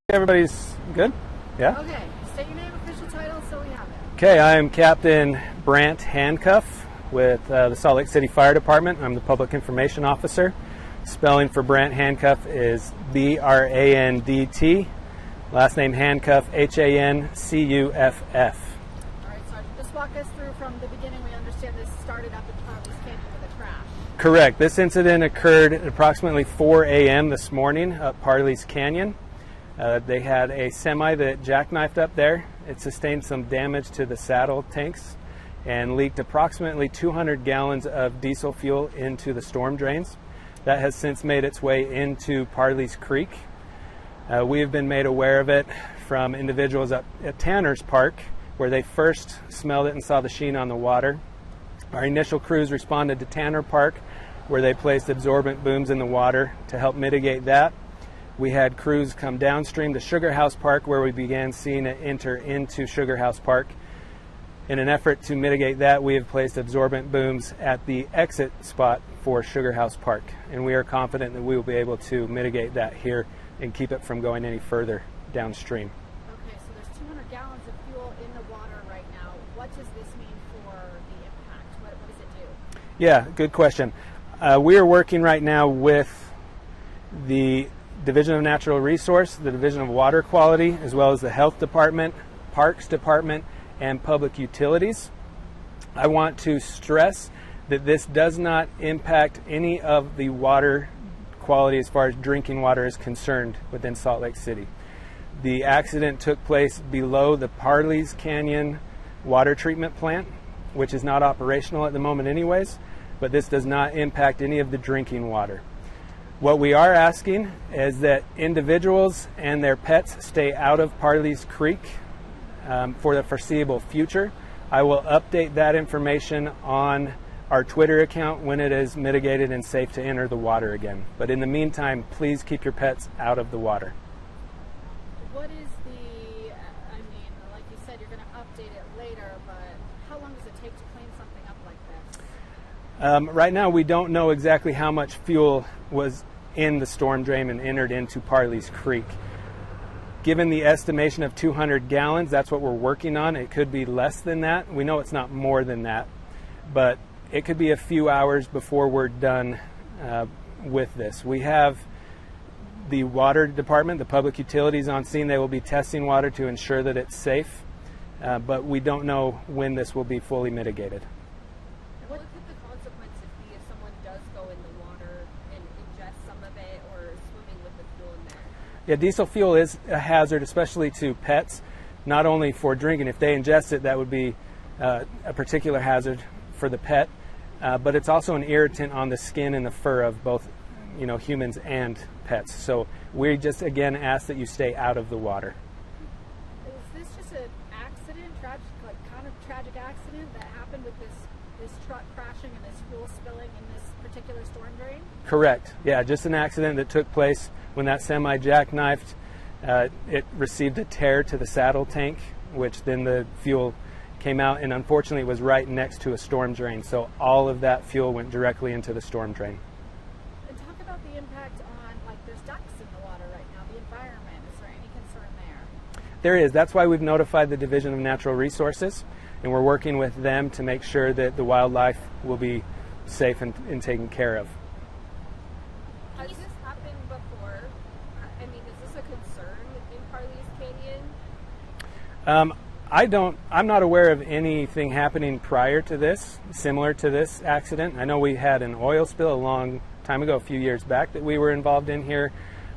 Everybody's good? Yeah? Okay, state your name, official title, so we have it. Okay, I'm Captain Brant Handcuff with the Salt Lake City Fire Department. I'm the Public Information Officer. Spelling for Brant Handcuff is B-R-A-N-D-T. Last name Handcuff, H-A-N-C-U-F-F. All right, Sergeant, just walk us through from the beginning. We understand this started up in Parleys Creek with a crash. Correct. This incident occurred at approximately 4 a.m. this morning up Parleys Canyon. They had a semi that jackknifed up there. It sustained some damage to the saddle tanks and leaked approximately 200 gallons of diesel fuel into the storm drains. That has since made its way into Parleys Creek. We have been made aware of it from individuals up at Tanner's Park, where they first smelled it and saw the sheen on the water. Our initial crews responded to Tanner Park, where they placed absorbent booms in the water to help mitigate that. We had crews come downstream to Sugar House Park, where we began seeing it enter into Sugar House Park. In an effort to mitigate that, we have placed absorbent booms at the exit spot for Sugar House Park, and we are confident that we will be able to mitigate that here and keep it from going any further downstream. Okay, so there's 200 gallons of fuel in the water right now. What does this mean for the impact? What does it do? Yeah, good question. We are working right now with the Division of Natural Resource, the Division of Water Quality, as well as the Health Department, Parks Department, and Public Utilities. I want to stress that this does not impact any of the water quality as far as drinking water is concerned within Salt Lake City. The accident took place below the Parleys Canyon water treatment plant, which is not operational at the moment anyways, but this does not impact any of the drinking water. What we are asking is that individuals and their pets stay out of Parleys Creek for the foreseeable future. I will update that information on our Twitter account when it is mitigated and safe to enter the water again. But in the meantime, please keep your pets out of the water. What is like you said, you're going to update it later, but how long does it take to clean something up like this? Right now, we don't know exactly how much fuel was in the storm drain and entered into Parleys Creek. Given the estimation of 200 gallons, that's what we're working on. It could be less than that. We know it's not more than that, but it could be a few hours before we're done with this. We have the Water Department, the Public Utilities on scene. They will be testing water to ensure that it's safe, but we don't know when this will be fully mitigated. What could the consequences be if someone does go in the water and ingest some of it or swimming with the fuel in there? Yeah, diesel fuel is a hazard, especially to pets, not only for drinking. If they ingest it, that would be a particular hazard for the pet, but it's also an irritant on the skin and the fur of both, humans and pets. So we just again ask that you stay out of the water. Is this just an accident, tragic accident that happened with this truck crashing and this fuel spilling in this particular storm drain? Correct. Yeah, just an accident that took place when that semi jackknifed. It received a tear to the saddle tank, which then the fuel came out, and unfortunately it was right next to a storm drain. So all of that fuel went directly into the storm drain. And talk about the impact on, there's ducks in the water right now, the environment. Is there any concern there? There is. That's why we've notified the Division of Natural Resources, and we're working with them to make sure that the wildlife will be safe and taken care of. Has this happened before? Is this a concern in Parleys Canyon? I'm not aware of anything happening prior to this, similar to this accident. I know we had an oil spill a long time ago, a few years back, that we were involved in here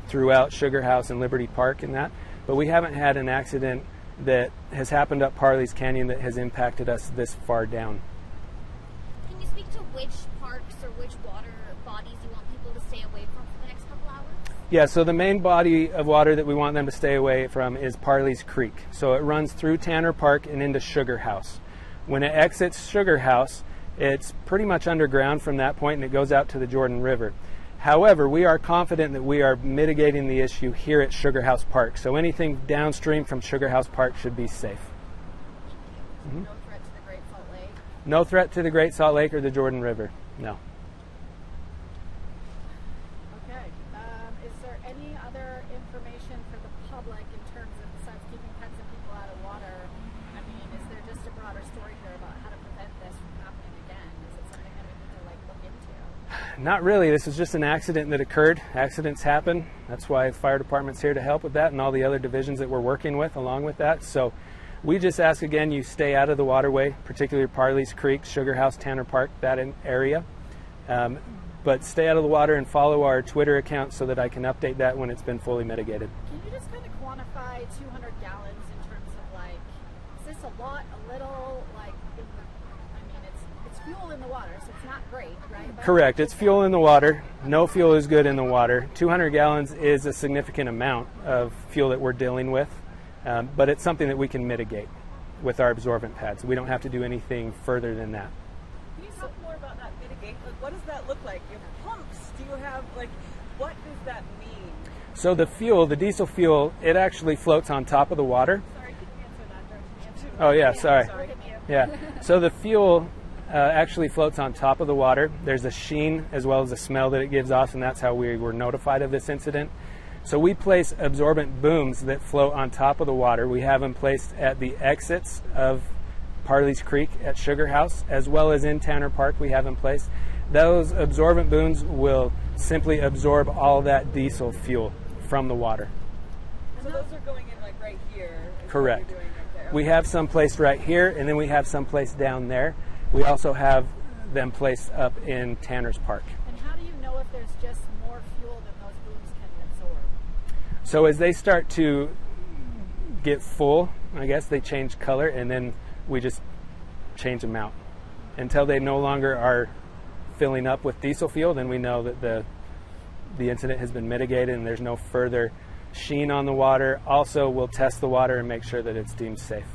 throughout Sugar House and Liberty Park and that, but we haven't had an accident that has happened up Parleys Canyon that has impacted us this far down. Can you speak to which parks or which water bodies you want people to stay away from for the next couple hours? Yeah, so the main body of water that we want them to stay away from is Parleys Creek. So it runs through Tanner Park and into Sugar House. When it exits Sugar House, it's pretty much underground from that point, and it goes out to the Jordan River. However, we are confident that we are mitigating the issue here at Sugar House Park. So anything downstream from Sugar House Park should be safe. No threat to the Great Salt Lake? No threat to the Great Salt Lake or the Jordan River, no. Okay. Is there any other information for the public public in terms of besides keeping pets and people out of water? I mean, is there just a broader story here about how to prevent this from happening again? Is it something that we need to like look into? Not really. This is just an accident that occurred. Accidents happen. That's why the fire department's here to help with that and all the other divisions that we're working with along with that. So we just ask again you stay out of the waterway, particularly Parleys Creek, Sugar House, Tanner Park, that area. But stay out of the water and follow our Twitter account so that I can update that when it's been fully mitigated. Can you just kind of quantify 200 gallons in terms of like, is this a lot, a little, like, I mean, it's fuel in the water, so it's not great, right? But Correct. It's fuel in the water. No fuel is good in the water. 200 gallons is a significant amount of fuel that we're dealing with, but it's something that we can mitigate with our absorbent pads. We don't have to do anything further than that. Can you talk more about that mitigate? Like, what does that look like? You have pumps? Do you have, like, what does that mean? So the fuel, the diesel fuel, it actually floats on top of the water. Sorry, can you answer that? Oh yeah, sorry. Sorry. Yeah. So the fuel actually floats on top of the water. There's a sheen as well as a smell that it gives off, and that's how we were notified of this incident. So we place absorbent booms that float on top of the water. We have them placed at the exits of Parleys Creek at Sugar House, as well as in Tanner Park we have them placed. Those absorbent booms will simply absorb all that diesel fuel from the water. So those are going in, like, right here? is what Correct. you're doing right there. We have some placed right here, and then we have some placed down there. We also have them placed up in Tanner's Park. And how do you know if there's just more fuel than those booms can absorb? So as they start to get full, I guess they change color, and then we just change them out until they no longer are filling up with diesel fuel. Then we know that the incident has been mitigated and there's no further sheen on the water. Also, we'll test the water and make sure that it's deemed safe.